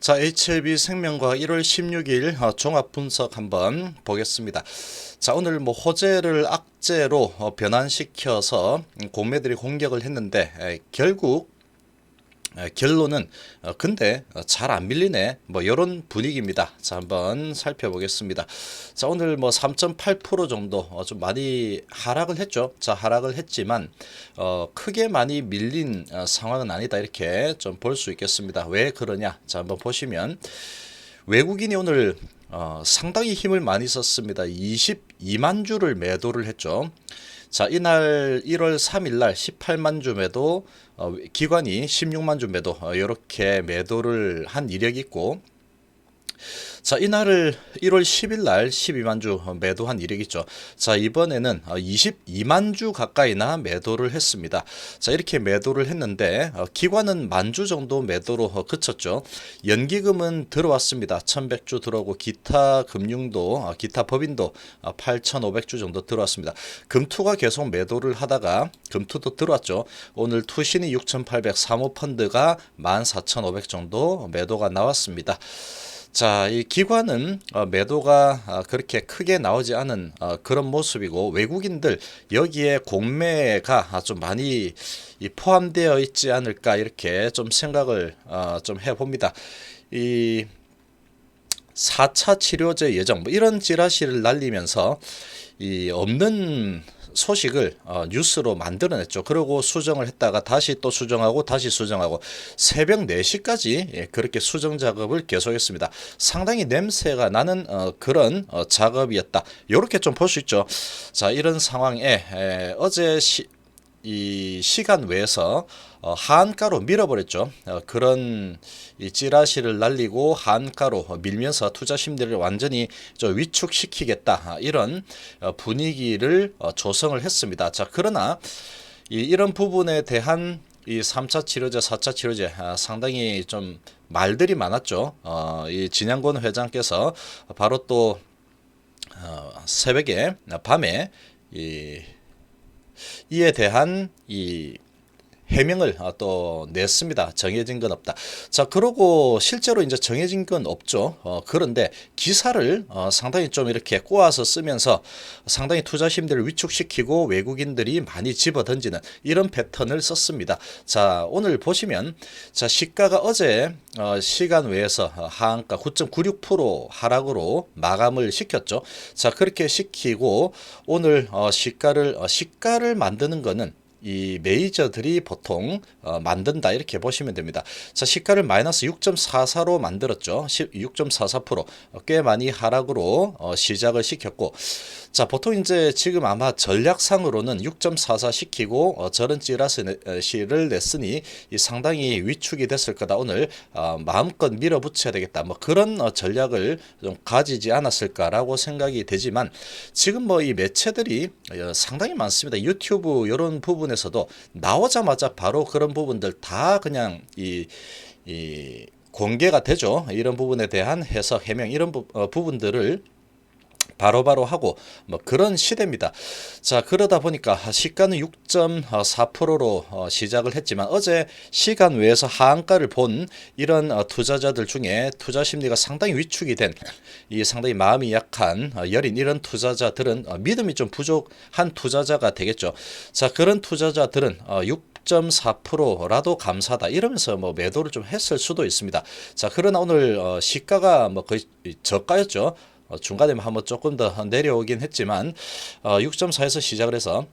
자, HLB생명과학 1월 16일 종합 분석 한번 보겠습니다. 자, 오늘 호재를 악재로 변환시켜서 공매들이 공격을 했는데 결국 결론은 근데 잘 안 밀리네 이런 분위기입니다. 자, 한번 살펴보겠습니다. 자, 오늘 3.8% 정도 좀 많이 하락을 했죠. 자, 하락을 했지만 크게 많이 밀린 상황은 아니다, 이렇게 좀 볼 수 있겠습니다. 왜 그러냐? 자, 한번 보시면 외국인이 오늘 상당히 힘을 많이 썼습니다. 22만 주를 매도를 했죠. 자, 이날 1월 3일 날 18만 주 매도, 기관이 16만 주 매도, 이렇게 매도를 한 이력이 있고, 자, 이날을 1월 10일 날 12만 주 매도한 이력이 있죠. 자, 이번에는 22만 주 가까이나 매도를 했습니다. 자, 이렇게 매도를 했는데 기관은 만 주 정도 매도로 그쳤죠. 연기금은 들어왔습니다. 1100주 들어오고 기타 금융도, 기타 법인도 8500주 정도 들어왔습니다. 금투가 계속 매도를 하다가 금투도 들어왔죠. 오늘 투신이 6800, 사모펀드가 14500 정도 매도가 나왔습니다. 자, 이 기관은 매도가 그렇게 크게 나오지 않은 그런 모습이고, 외국인들 여기에 공매가 좀 많이 포함되어 있지 않을까, 이렇게 좀 생각을 좀 해봅니다. 이 4차 치료제 예정 이런 찌라시를 날리면서 이 없는 소식을 뉴스로 만들어냈죠. 그리고 수정을 했다가 다시 또 수정하고 다시 수정하고 새벽 4시까지 그렇게 수정 작업을 계속했습니다. 상당히 냄새가 나는 그런 작업이었다, 이렇게 좀 볼 수 있죠. 자, 이런 상황에 어제 이 시간 외에서 하한가로 밀어버렸죠. 그런 이 찌라시를 날리고 하한가로 밀면서 투자 심리를 완전히 위축시키겠다, 이런 분위기를 조성을 했습니다. 자, 그러나 이런 부분에 대한 이 3차 치료제, 4차 치료제 상당히 좀 말들이 많았죠. 이 진양권 회장께서 바로 또 새벽에 밤에 이에 대한 이 해명을 또 냈습니다. 정해진 건 없다. 자, 그러고 실제로 이제 정해진 건 없죠. 그런데 기사를 상당히 좀 이렇게 꼬아서 쓰면서 상당히 투자 심리를 위축시키고 외국인들이 많이 집어던지는 이런 패턴을 썼습니다. 자, 오늘 보시면 자, 시가가 어제 시간 외에서 하한가 9.96% 하락으로 마감을 시켰죠. 자, 그렇게 시키고 오늘 시가를 만드는 거는 이 메이저들이 보통 만든다, 이렇게 보시면 됩니다. 자, 시가를 마이너스 6.44로 만들었죠. 6.44%, 꽤 많이 하락으로 시작을 시켰고, 자, 보통 이제 지금 아마 전략상으로는 6.44 시키고 저런 찌라시를 냈으니 상당히 위축이 됐을 거다, 오늘 마음껏 밀어붙여야 되겠다, 그런 전략을 좀 가지지 않았을까라고 생각이 되지만, 지금 이 매체들이 상당히 많습니다. 유튜브 이런 부분에서도 나오자마자 바로 그런 부분들 다 그냥 이 공개가 되죠. 이런 부분에 대한 해석, 해명, 이런 부분들을 바로바로 하고 그런 시대입니다. 자, 그러다 보니까 시가는 6.4%로 시작을 했지만 어제 시간 외에서 하한가를 본 이런 투자자들 중에 투자 심리가 상당히 위축이 된, 이 상당히 마음이 약한 여린 이런 투자자들은 믿음이 좀 부족한 투자자가 되겠죠. 자, 그런 투자자들은 6.4%라도 감사하다, 이러면서 매도를 좀 했을 수도 있습니다. 자, 그러나 오늘 시가가 거의 저가였죠. 중간에 한번 조금 더 내려오긴 했지만 6.4에서 시작을 해서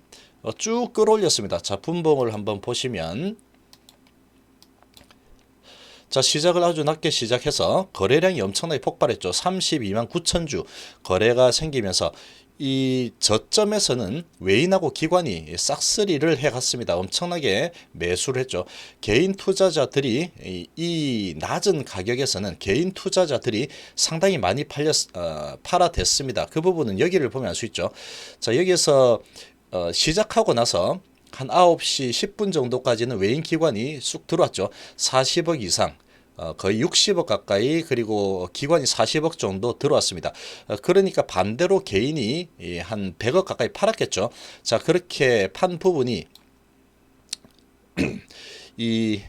쭉 끌어올렸습니다. 자, 분봉을 한번 보시면, 자, 시작을 아주 낮게 시작해서 거래량이 엄청나게 폭발했죠. 32만 9천 주 거래가 생기면서 이 저점에서는 외인하고 기관이 싹쓸이를 해갔습니다. 엄청나게 매수를 했죠. 개인 투자자들이 이 낮은 가격에서는 개인 투자자들이 상당히 많이 팔아댔습니다. 그 부분은 여기를 보면 알 수 있죠. 자, 여기에서 시작하고 나서 한 9시 10분 정도까지는 외인 기관이 쑥 들어왔죠. 40억 이상, 거의 60억 가까이, 그리고 기관이 40억 정도 들어왔습니다. 그러니까 반대로 개인이 한 100억 가까이 팔았겠죠. 자, 그렇게 판 부분이 이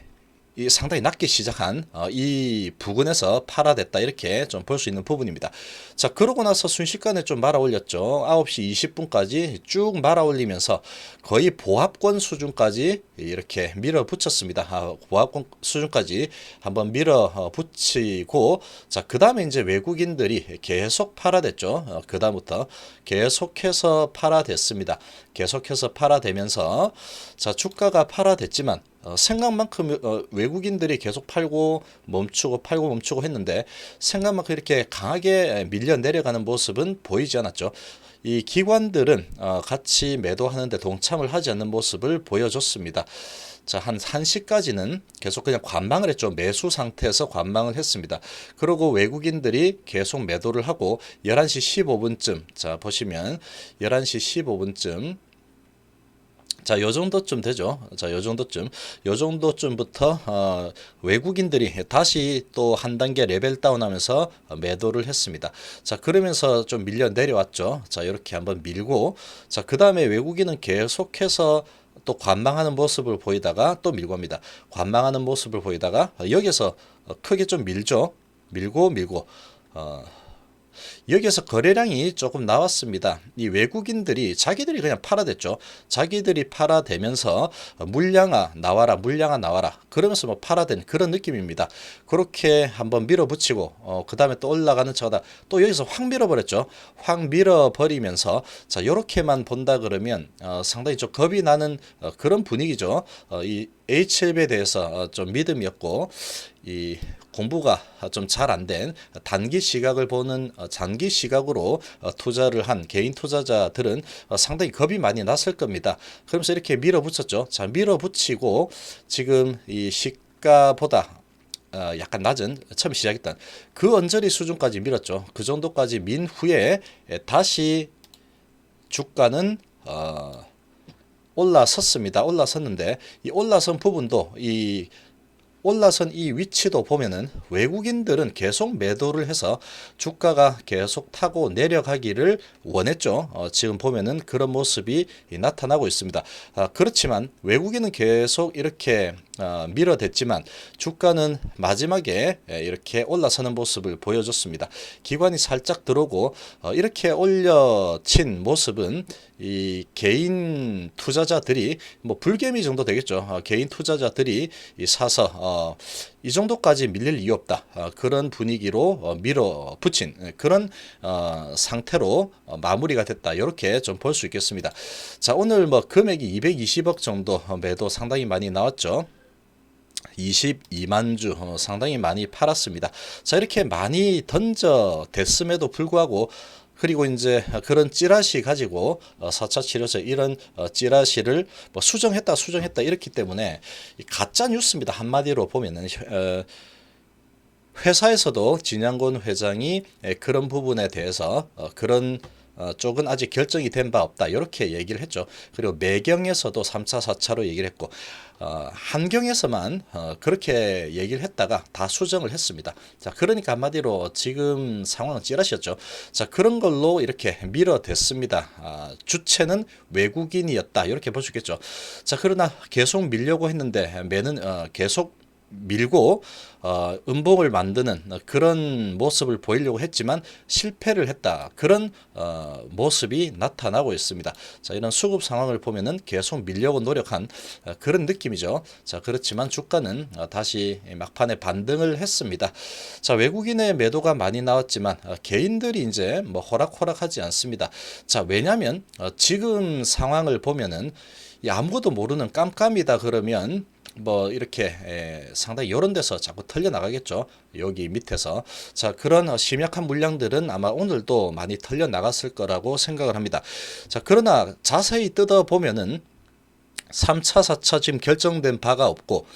이 상당히 낮게 시작한 이 부근에서 팔아댔다 이렇게 좀 볼 수 있는 부분입니다. 자, 그러고 나서 순식간에 좀 말아 올렸죠. 9시 20분까지 쭉 말아 올리면서 거의 보합권 수준까지 이렇게 밀어붙였습니다. 보합권 수준까지 한번 밀어붙이고, 자, 그 다음에 이제 외국인들이 계속 팔아댔죠. 그 다음부터 계속해서 팔아댔습니다. 계속해서 팔아대면서, 자, 주가가 팔아댔지만 생각만큼 외국인들이 계속 팔고 멈추고 했는데 생각만큼 이렇게 강하게 밀려 내려가는 모습은 보이지 않았죠. 이 기관들은 같이 매도하는데 동참을 하지 않는 모습을 보여줬습니다. 자, 한 1시까지는 계속 그냥 관망을 했죠. 매수 상태에서 관망을 했습니다. 그리고 외국인들이 계속 매도를 하고 11시 15분쯤, 자, 보시면 11시 15분쯤, 자, 요 정도쯤 되죠. 자, 요 정도쯤부터 외국인들이 다시 또 한 단계 레벨 다운하면서 매도를 했습니다. 자, 그러면서 좀 밀려 내려왔죠. 자, 이렇게 한번 밀고, 자, 그 다음에 외국인은 계속해서 또 관망하는 모습을 보이다가 또 밀고 합니다. 관망하는 모습을 보이다가 여기서 크게 좀 밀죠. 밀고 여기에서 거래량이 조금 나왔습니다. 이 외국인들이 자기들이 그냥 팔아댔죠. 자기들이 팔아대면서 물량아 나와라, 물량아 나와라, 그러면서 뭐 팔아댄 그런 느낌입니다. 그렇게 한번 밀어붙이고 그 다음에 또 올라가는 척하다 또 여기서 확 밀어버렸죠. 확 밀어버리면서, 자, 요렇게만 본다 그러면 상당히 좀 겁이 나는 그런 분위기죠. 이 H-앱에 대해서 좀 믿음이었고, 이 공부가 좀 잘 안 된 단기 시각을 보는 장기 시각으로 투자를 한 개인 투자자들은 상당히 겁이 많이 났을 겁니다. 그러면서 이렇게 밀어붙였죠. 자, 밀어붙이고 지금 이 시가보다 약간 낮은 처음 시작했던 그 언저리 수준까지 밀었죠. 그 정도까지 민 후에 다시 주가는 올라섰습니다. 올라섰는데 이 올라선 부분도 이 올라선 이 위치도 보면은 외국인들은 계속 매도를 해서 주가가 계속 타고 내려가기를 원했죠. 지금 보면은 그런 모습이 나타나고 있습니다. 그렇지만 외국인은 계속 이렇게 밀어댔지만 주가는 마지막에 이렇게 올라서는 모습을 보여줬습니다. 기관이 살짝 들어오고 이렇게 올려친 모습은 이 개인 투자자들이 뭐 불개미 정도 되겠죠. 개인 투자자들이 사서 이 정도까지 밀릴 이유 없다. 그런 분위기로 밀어붙인 그런 상태로 마무리가 됐다. 이렇게 좀 볼 수 있겠습니다. 자, 오늘 뭐 금액이 220억 정도 매도 상당히 많이 나왔죠. 22만 주 상당히 많이 팔았습니다. 자, 이렇게 많이 던져댔음에도 불구하고, 그리고 이제 그런 찌라시 가지고 4차 치료제 이런 찌라시를 뭐 수정했다 이렇기 때문에 가짜 뉴스입니다. 한마디로 보면은 회사에서도 진양곤 회장이 그런 부분에 대해서 그런 쪽은 아직 결정이 된 바 없다 이렇게 얘기를 했죠. 그리고 매경에서도 3차 4차로 얘기를 했고 한경에서만 그렇게 얘기를 했다가 다 수정을 했습니다. 자, 그러니까 한마디로 지금 상황은 찌라시였죠. 자, 그런 걸로 이렇게 밀어댔습니다. 주체는 외국인이었다 이렇게 볼 수 있겠죠. 자, 그러나 계속 밀려고 했는데 매는 계속 밀고 음봉을 만드는 그런 모습을 보이려고 했지만 실패를 했다. 그런 모습이 나타나고 있습니다. 자, 이런 수급 상황을 보면은 계속 밀려고 노력한 그런 느낌이죠. 자, 그렇지만 주가는 다시 막판에 반등을 했습니다. 자, 외국인의 매도가 많이 나왔지만 개인들이 이제 뭐 호락호락하지 않습니다. 자, 왜냐하면 지금 상황을 보면은 아무것도 모르는 깜깜이다 그러면 뭐 이렇게 상당히 이런 데서 자꾸 털려 나가겠죠. 여기 밑에서. 자, 그런 심약한 물량들은 아마 오늘도 많이 털려 나갔을 거라고 생각을 합니다. 자, 그러나 자세히 뜯어 보면은 3차 4차 지금 결정된 바가 없고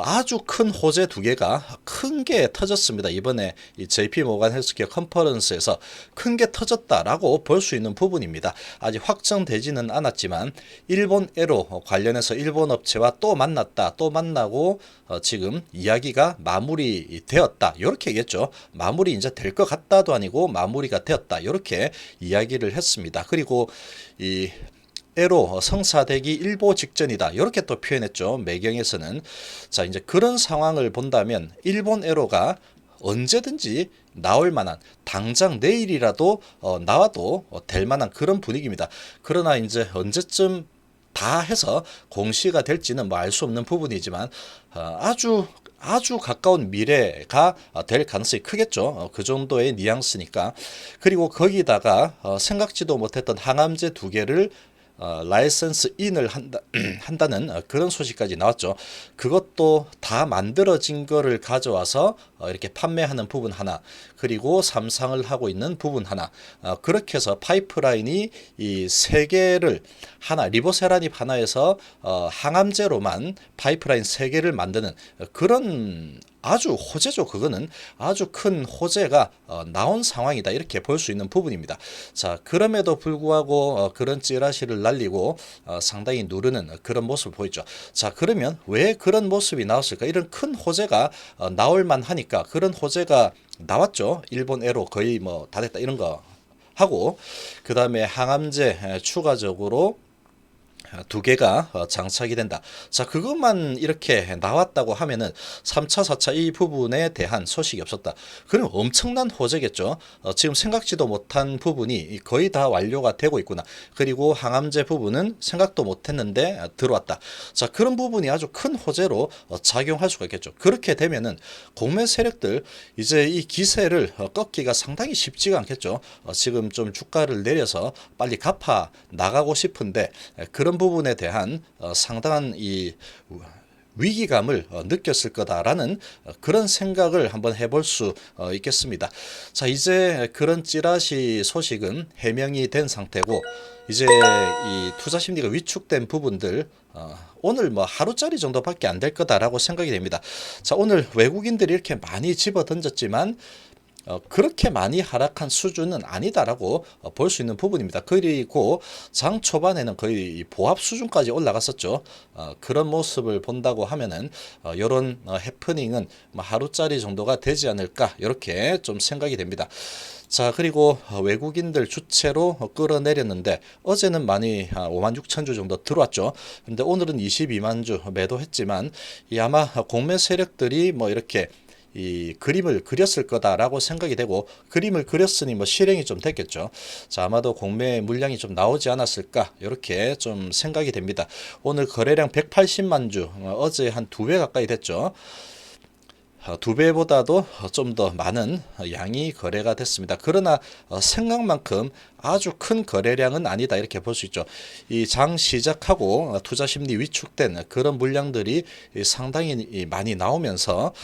아주 큰 호재 두 개가 큰 게 터졌습니다. 이번에 이 JP 모간 헬스케어 컨퍼런스에서 큰 게 터졌다라고 볼 수 있는 부분입니다. 아직 확정되지는 않았지만 일본 에로 관련해서 일본 업체와 또 만났다, 또 만나고 지금 이야기가 마무리되었다 이렇게 얘기했죠. 마무리 이제 될 것 같다도 아니고 마무리가 되었다 이렇게 이야기를 했습니다. 그리고 이 에로 성사되기 일보 직전이다. 이렇게 또 표현했죠. 매경에서는. 자, 이제 그런 상황을 본다면 일본 에로가 언제든지 나올 만한, 당장 내일이라도 나와도 될 만한 그런 분위기입니다. 그러나 이제 언제쯤 다 해서 공시가 될지는 뭐 알 수 없는 부분이지만 아주 가까운 미래가 될 가능성이 크겠죠. 그 정도의 뉘앙스니까. 그리고 거기다가 생각지도 못했던 항암제 2개를 라이선스 인을 한다는 그런 소식까지 나왔죠. 그것도 다 만들어진 거를 가져와서 이렇게 판매하는 부분 하나, 그리고 삼상을 하고 있는 부분 하나, 그렇게 해서 파이프라인이 이 세 개를 하나, 리보세라닙 하나에서 항암제로만 파이프라인 세 개를 만드는 그런 아주 호재죠. 그거는 아주 큰 호재가 나온 상황이다. 이렇게 볼 수 있는 부분입니다. 자, 그럼에도 불구하고 그런 찌라시를 날리고 상당히 누르는 그런 모습을 보이죠. 자, 그러면 왜 그런 모습이 나왔을까? 이런 큰 호재가 나올 만하니까 그런 호재가 나왔죠. 일본 에로 거의 뭐 다 됐다 이런 거 하고, 그 다음에 항암제 추가적으로 2개가 장착이 된다. 자, 그것만 이렇게 나왔다고 하면은 3차, 4차 이 부분에 대한 소식이 없었다. 그럼 엄청난 호재겠죠. 지금 생각지도 못한 부분이 거의 다 완료가 되고 있구나. 그리고 항암제 부분은 생각도 못했는데 들어왔다. 자, 그런 부분이 아주 큰 호재로 작용할 수가 있겠죠. 그렇게 되면은 공매 세력들 이제 이 기세를 꺾기가 상당히 쉽지가 않겠죠. 지금 좀 주가를 내려서 빨리 갚아 나가고 싶은데 그런 부분에 대한 상당한 이 위기감을 느꼈을 거다라는 그런 생각을 한번 해볼 수 있겠습니다. 자, 이제 그런 찌라시 소식은 해명이 된 상태고, 이제 이 투자 심리가 위축된 부분들 오늘 뭐 하루짜리 정도밖에 안 될 거다라고 생각이 됩니다. 자, 오늘 외국인들이 이렇게 많이 집어 던졌지만 그렇게 많이 하락한 수준은 아니다라고 볼 수 있는 부분입니다. 그리고 장 초반에는 거의 보합 수준까지 올라갔었죠. 그런 모습을 본다고 하면은 이런 해프닝은 하루짜리 정도가 되지 않을까 이렇게 좀 생각이 됩니다. 자, 그리고 외국인들 주체로 끌어내렸는데 어제는 많이 56,000주 정도 들어왔죠. 근데 오늘은 22만 주 매도했지만 아마 공매 세력들이 뭐 이렇게 이 그림을 그렸을 거다라고 생각이 되고, 그림을 그렸으니 뭐 실행이 좀 됐겠죠. 자, 아마도 공매 물량이 좀 나오지 않았을까 이렇게 좀 생각이 됩니다. 오늘 거래량 180만 주, 어제 한 2배 가까이 됐죠. 2배보다도 좀 더 많은 양이 거래가 됐습니다. 그러나 생각만큼 아주 큰 거래량은 아니다 이렇게 볼 수 있죠. 이 장 시작하고 투자 심리 위축된 그런 물량들이 상당히 많이 나오면서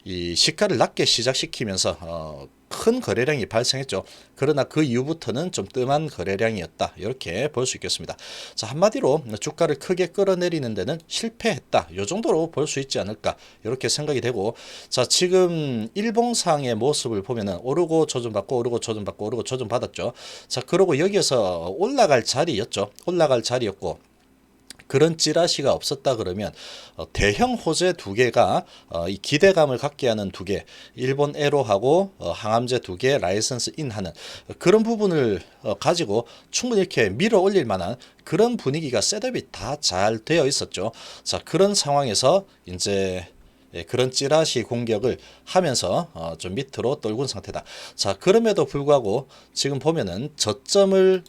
이 시가를 낮게 시작시키면서 큰 거래량이 발생했죠. 그러나 그 이후부터는 좀 뜸한 거래량이었다 이렇게 볼 수 있겠습니다. 자, 한마디로 주가를 크게 끌어내리는 데는 실패했다 이 정도로 볼 수 있지 않을까 이렇게 생각이 되고, 자, 지금 일봉상의 모습을 보면은 오르고 조정받고 오르고 조정받고 오르고 조정받았죠. 자, 그러고 여기에서 올라갈 자리였죠. 올라갈 자리였고, 그런 찌라시가 없었다 그러면 대형 호재 2개가 이 기대감을 갖게 하는 2개, 일본 에로하고 항암제 2개 라이선스 인하는 그런 부분을 가지고 충분히 이렇게 밀어 올릴 만한 그런 분위기가 셋업이 다 잘 되어 있었죠. 자, 그런 상황에서 이제 그런 찌라시 공격을 하면서 좀 밑으로 떨군 상태다. 자, 그럼에도 불구하고 지금 보면은 저점을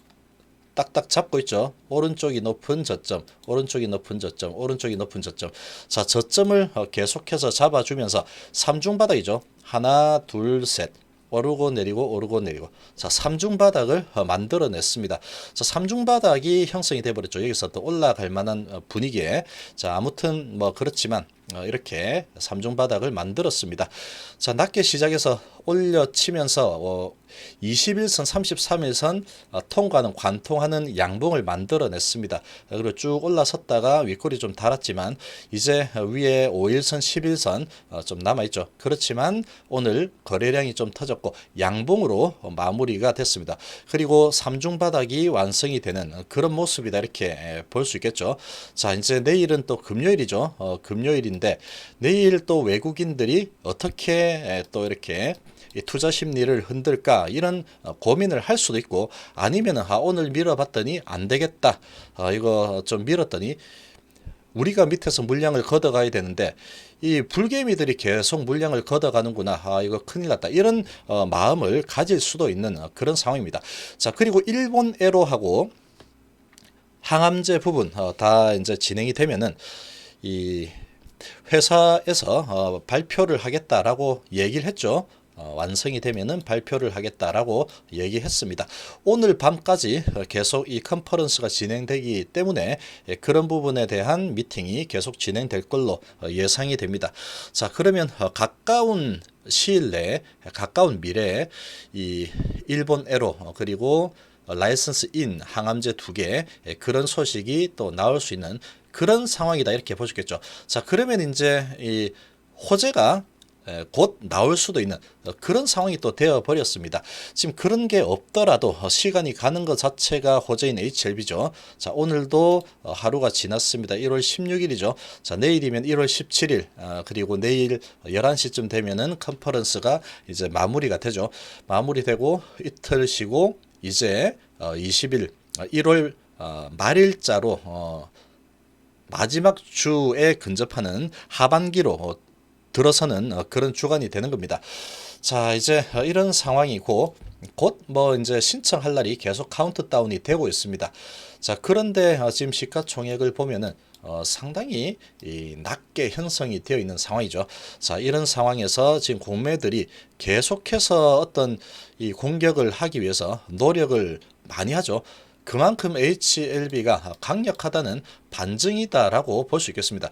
딱딱 잡고 있죠. 오른쪽이 높은 저점, 오른쪽이 높은 저점, 오른쪽이 높은 저점. 자, 저점을 계속해서 잡아주면서 삼중바닥이죠. 하나, 둘, 셋. 오르고 내리고 오르고 내리고. 자, 삼중바닥을 만들어냈습니다. 자, 삼중바닥이 형성이 돼버렸죠. 여기서 또 올라갈 만한 분위기에. 자, 아무튼 뭐 그렇지만 이렇게 삼중바닥을 만들었습니다. 자, 낮게 시작해서 올려치면서 21선, 33일선 통과하는 관통하는 양봉을 만들어냈습니다. 그리고 쭉 올라섰다가 윗골이 좀 달았지만 이제 위에 5일선, 11선 좀 남아있죠. 그렇지만 오늘 거래량이 좀 터졌고 양봉으로 마무리가 됐습니다. 그리고 삼중바닥이 완성이 되는 그런 모습이다 이렇게 볼 수 있겠죠. 자, 이제 내일은 또 금요일이죠. 금요일인데 내일인데 내일 또 외국인들이 어떻게 또 이렇게 이 투자 심리를 흔들까 이런 고민을 할 수도 있고 아니면은 오늘 밀어봤더니 안 되겠다 이거 좀 밀었더니 우리가 밑에서 물량을 걷어가야 되는데 이 불개미들이 계속 물량을 걷어가는구나 이거 큰일 났다 이런 마음을 가질 수도 있는 그런 상황입니다. 자 그리고 일본 에로하고 항암제 부분 다 이제 진행이 되면은 이 회사에서 발표를 하겠다라고 얘기를 했죠. 완성이 되면은 발표를 하겠다라고 얘기했습니다. 오늘 밤까지 계속 이 컨퍼런스가 진행되기 때문에 그런 부분에 대한 미팅이 계속 진행될 걸로 예상이 됩니다. 자 그러면 가까운 시일 내에 가까운 미래에 이 일본 에로 그리고 라이선스 인 항암제 2개 그런 소식이 또 나올 수 있는 그런 상황이다 이렇게 보시겠죠. 자 그러면 이제 이 호재가 곧 나올 수도 있는 그런 상황이 또 되어 버렸습니다. 지금 그런 게 없더라도 시간이 가는 것 자체가 호재인 HLB죠. 자 오늘도 하루가 지났습니다. 1월 16일이죠. 자 내일이면 1월 17일 그리고 내일 11시쯤 되면은 컨퍼런스가 이제 마무리가 되죠. 마무리되고 이틀 쉬고 이제 20일 1월 말일자로 마지막 주에 근접하는 하반기로 들어서는 그런 주간이 되는 겁니다. 자 이제 이런 상황이고 곧 뭐 이제 신청할 날이 계속 카운트다운이 되고 있습니다. 자 그런데 지금 시가총액을 보면은 상당히 낮게 형성이 되어 있는 상황이죠. 자 이런 상황에서 지금 공매들이 계속해서 어떤 이 공격을 하기 위해서 노력을 많이 하죠. 그만큼 HLB가 강력하다는 반증이다라고 볼 수 있겠습니다.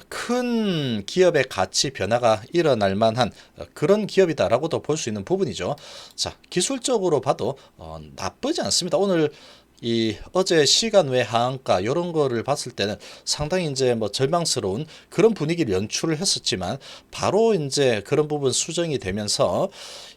큰 기업의 가치 변화가 일어날 만한 그런 기업이다라고도 볼 수 있는 부분이죠. 자, 기술적으로 봐도 나쁘지 않습니다. 오늘 이 어제 시간 외 하한가 이런 거를 봤을 때는 상당히 이제 뭐 절망스러운 그런 분위기를 연출을 했었지만 바로 이제 그런 부분 수정이 되면서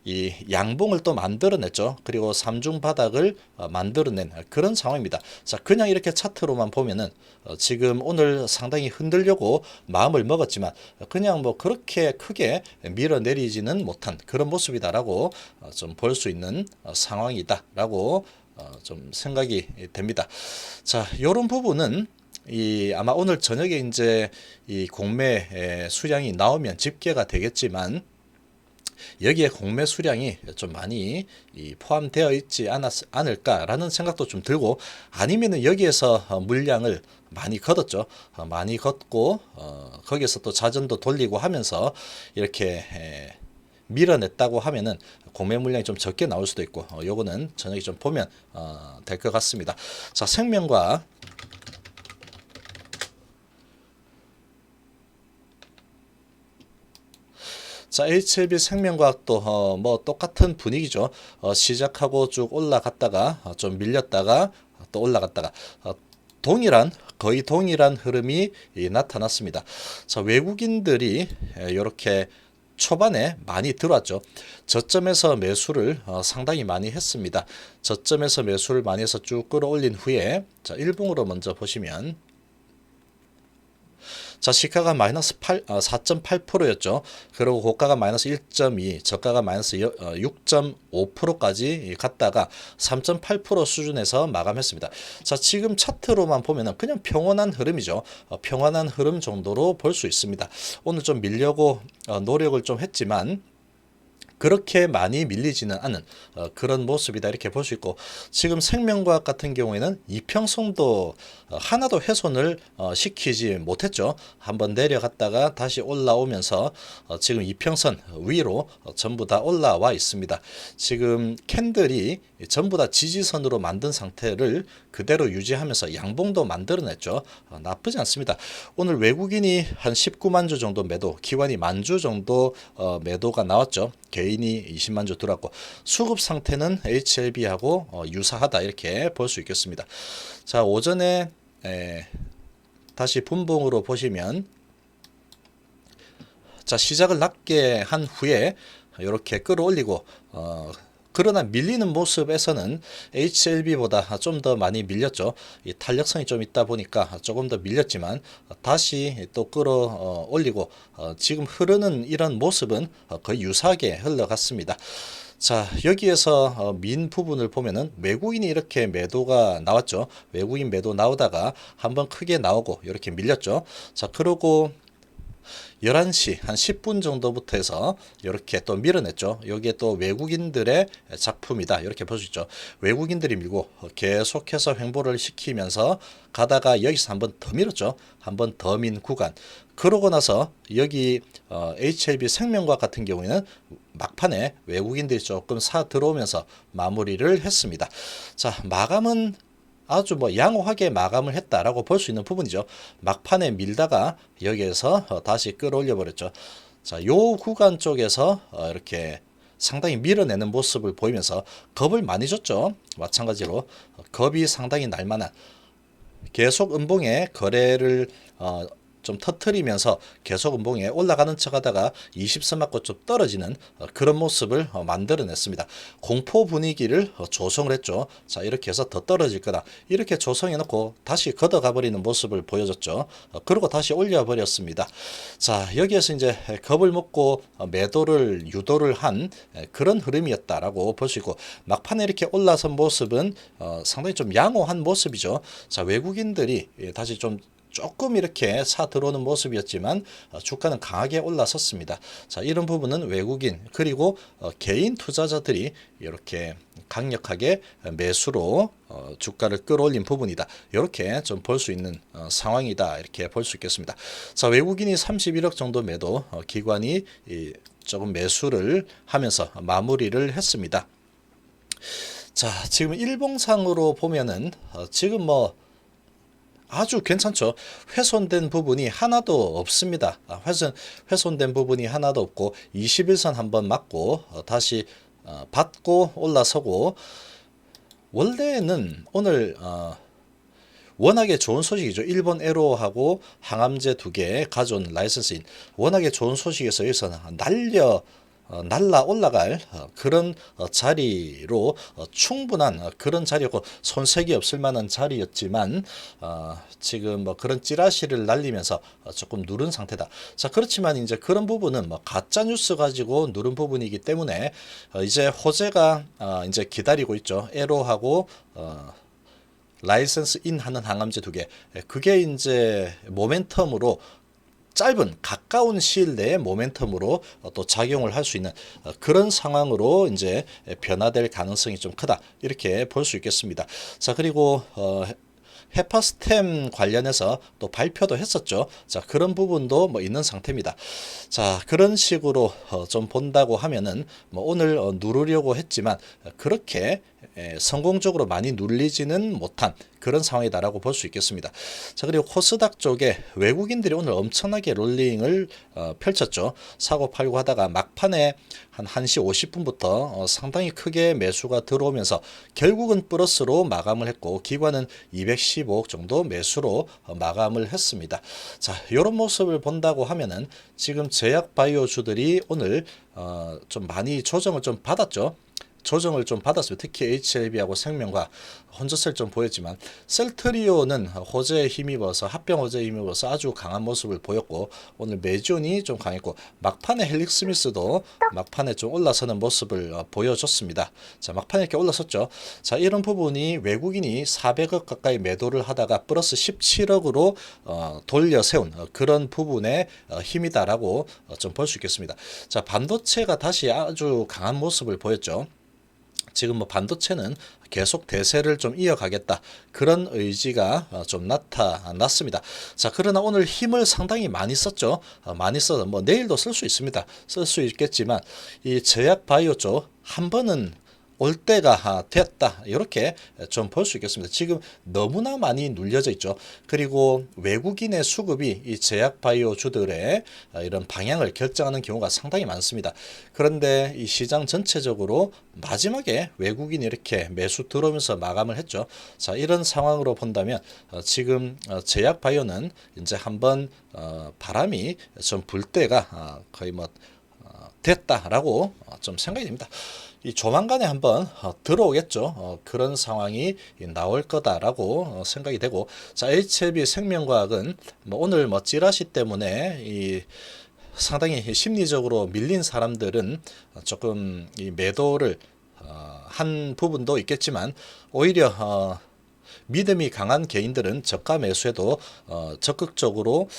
이 양봉을 또 만들어냈죠. 그리고 삼중 바닥을 만들어낸 그런 상황입니다. 자, 그냥 이렇게 차트로만 보면은 지금 오늘 상당히 흔들려고 마음을 먹었지만 그냥 뭐 그렇게 크게 밀어내리지는 못한 그런 모습이다라고 좀 볼 수 있는 상황이다라고 좀 생각이 됩니다. 자, 이런 부분은 아마 오늘 저녁에 이제 이 공매 수량이 나오면 집계가 되겠지만 여기에 공매 수량이 좀 많이 포함되어 있지 않을까라는 생각도 좀 들고 아니면은 여기에서 물량을 많이 걷었죠. 많이 걷고 거기에서 또 자전도 돌리고 하면서 이렇게 밀어냈다고 하면은 공매 물량이 좀 적게 나올 수도 있고 요거는 저녁에 좀 보면 될 것 같습니다. 자 생명과 자 HLB 생명과학도 뭐 똑같은 분위기죠. 시작하고 쭉 올라갔다가 좀 밀렸다가 또 올라갔다가 거의 동일한 흐름이 나타났습니다. 자 외국인들이 이렇게 초반에 많이 들어왔죠. 저점에서 매수를 상당히 많이 했습니다. 저점에서 매수를 많이 해서 쭉 끌어올린 후에 자 일봉으로 먼저 보시면 자 시가가 마이너스 4.8%였죠. 그리고 고가가 마이너스 1.2, 저가가 마이너스 6.5%까지 갔다가 3.8% 수준에서 마감했습니다. 자 지금 차트로만 보면은 그냥 평온한 흐름이죠. 평온한 흐름 정도로 볼 수 있습니다. 오늘 좀 밀려고 노력을 좀 했지만 그렇게 많이 밀리지는 않은 그런 모습이다 이렇게 볼 수 있고 지금 생명과학 같은 경우에는 이평선도 하나도 훼손을 시키지 못했죠. 한번 내려갔다가 다시 올라오면서 지금 이평선 위로 전부 다 올라와 있습니다. 지금 캔들이 전부 다 지지선으로 만든 상태를 그대로 유지하면서 양봉도 만들어냈죠. 나쁘지 않습니다. 오늘 외국인이 한 19만 주 정도 매도, 기관이 1만 주 정도 매도가 나왔죠. 개인이 20만 주 들어왔고 수급 상태는 HLB하고 유사하다 이렇게 볼 수 있겠습니다. 자 오전에 다시 분봉으로 보시면 자 시작을 낮게 한 후에 이렇게 끌어올리고 그러나 밀리는 모습에서는 HLB보다 좀 더 많이 밀렸죠. 이 탄력성이 좀 있다 보니까 조금 더 밀렸지만 다시 또 끌어올리고 지금 흐르는 이런 모습은 거의 유사하게 흘러갔습니다. 자, 여기에서 민 부분을 보면은 외국인이 이렇게 매도가 나왔죠. 외국인 매도 나오다가 한번 크게 나오고 이렇게 밀렸죠. 자, 그러고 11시 한 10분 정도부터 해서 이렇게 또 밀어냈죠. 여기에 또 외국인들의 작품이다. 이렇게 볼 수 있죠. 외국인들이 밀고 계속해서 횡보를 시키면서 가다가 여기서 한번 더 밀었죠. 한번 더 민 구간. 그러고 나서 여기 HLB 생명과학 같은 경우에는 막판에 외국인들이 조금 사 들어오면서 마무리를 했습니다. 자, 마감은 아주 양호하게 마감을 했다라고 볼 수 있는 부분이죠. 막판에 밀다가 여기에서 다시 끌어올려 버렸죠. 자, 요 구간 쪽에서 이렇게 상당히 밀어내는 모습을 보이면서 겁을 많이 줬죠. 마찬가지로 겁이 상당히 날만한 계속 음봉에 거래를 좀 터트리면서 계속 음봉에 올라가는 척 하다가 20선 맞고 좀 떨어지는 그런 모습을 만들어냈습니다. 공포 분위기를 조성을 했죠. 자, 이렇게 해서 더 떨어질 거다. 이렇게 조성해 놓고 다시 걷어가 버리는 모습을 보여줬죠. 그리고 다시 올려 버렸습니다. 자, 여기에서 이제 겁을 먹고 매도를 유도를 한 그런 흐름이었다라고 볼 수 있고, 막판에 이렇게 올라선 모습은 상당히 좀 양호한 모습이죠. 자, 외국인들이 다시 좀 조금 이렇게 사 들어오는 모습이었지만 주가는 강하게 올라섰습니다. 자, 이런 부분은 외국인 그리고 개인 투자자들이 이렇게 강력하게 매수로 주가를 끌어올린 부분이다. 이렇게 좀 볼 수 있는 상황이다. 이렇게 볼 수 있겠습니다. 자, 외국인이 31억 정도 매도, 기관이 조금 매수를 하면서 마무리를 했습니다. 자, 지금 일봉상으로 보면은 지금 아주 괜찮죠. 훼손된 부분이 하나도 없습니다. 훼손된 부분이 하나도 없고 21선 한번 맞고 다시 받고 올라서고, 원래는 오늘 워낙에 좋은 소식이죠. 일본 에로하고 항암제 2개 가져온 라이선스인 워낙에 좋은 소식에서 여기서 날라 올라갈 그런 자리로 충분한 그런 자리였고 손색이 없을 만한 자리였지만 지금 그런 찌라시를 날리면서 조금 누른 상태다. 자, 그렇지만 이제 그런 부분은 가짜 뉴스 가지고 누른 부분이기 때문에 이제 호재가 이제 기다리고 있죠. 에로하고 라이선스 인 하는 항암제 2개. 그게 이제 모멘텀으로 짧은 가까운 시일 내에 모멘텀으로 또 작용을 할 수 있는 그런 상황으로 이제 변화될 가능성이 좀 크다. 이렇게 볼 수 있겠습니다. 자, 그리고 헤파스템 관련해서 또 발표도 했었죠. 자, 그런 부분도 있는 상태입니다. 자, 그런 식으로 좀 본다고 하면은 오늘 누르려고 했지만 그렇게 성공적으로 많이 눌리지는 못한 그런 상황이다라고 볼 수 있겠습니다. 자, 그리고 코스닥 쪽에 외국인들이 오늘 엄청나게 롤링을 펼쳤죠. 사고 팔고 하다가 막판에 한 1시 50분부터 상당히 크게 매수가 들어오면서 결국은 플러스로 마감을 했고, 기관은 215억 정도 매수로 마감을 했습니다. 자, 이런 모습을 본다고 하면은 지금 제약 바이오주들이 오늘 좀 많이 조정을 좀 받았죠. 조정을 좀 받았어요. 특히 HLB하고 생명과 혼조셀 좀 보였지만, 셀트리온은 호재에 힘입어서 합병 호재에 힘입어서 아주 강한 모습을 보였고, 오늘 메존이 좀 강했고, 막판에 헬릭스미스도 막판에 좀 올라서는 모습을 보여줬습니다. 자, 막판에 이렇게 올라섰죠. 자, 이런 부분이 외국인이 400억 가까이 매도를 하다가 플러스 17억으로 돌려 세운 그런 부분의 힘이다라고 좀 볼 수 있겠습니다. 자, 반도체가 다시 아주 강한 모습을 보였죠. 지금 반도체는 계속 대세를 좀 이어가겠다, 그런 의지가 좀 나타났습니다. 자, 그러나 오늘 힘을 상당히 많이 썼죠. 많이 써서 내일도 쓸 수 있습니다. 쓸 수 있겠지만 이 제약 바이오 쪽 한 번은 올 때가 됐다, 이렇게 좀 볼 수 있겠습니다. 지금 너무나 많이 눌려져 있죠. 그리고 외국인의 수급이 이 제약 바이오 주들의 이런 방향을 결정하는 경우가 상당히 많습니다. 그런데 이 시장 전체적으로 마지막에 외국인이 이렇게 매수 들어오면서 마감을 했죠. 자, 이런 상황으로 본다면 지금 제약 바이오는 이제 한번 바람이 좀 불 때가 거의 됐다라고 좀 생각이 됩니다. 이 조만간에 한번 들어오겠죠. 그런 상황이 나올 거다라고 생각이 되고, 자, HLB 생명과학은 뭐 오늘 뭐 찌라시 때문에 이 상당히 심리적으로 밀린 사람들은 조금 이 매도를 한 부분도 있겠지만, 오히려 믿음이 강한 개인들은 저가 매수에도 적극적으로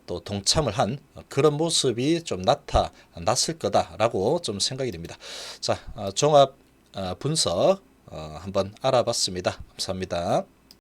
또 동참을 한 그런 모습이 좀 나타났을 거다라고 좀 생각이 됩니다. 자, 종합 분석 한번 알아봤습니다. 감사합니다.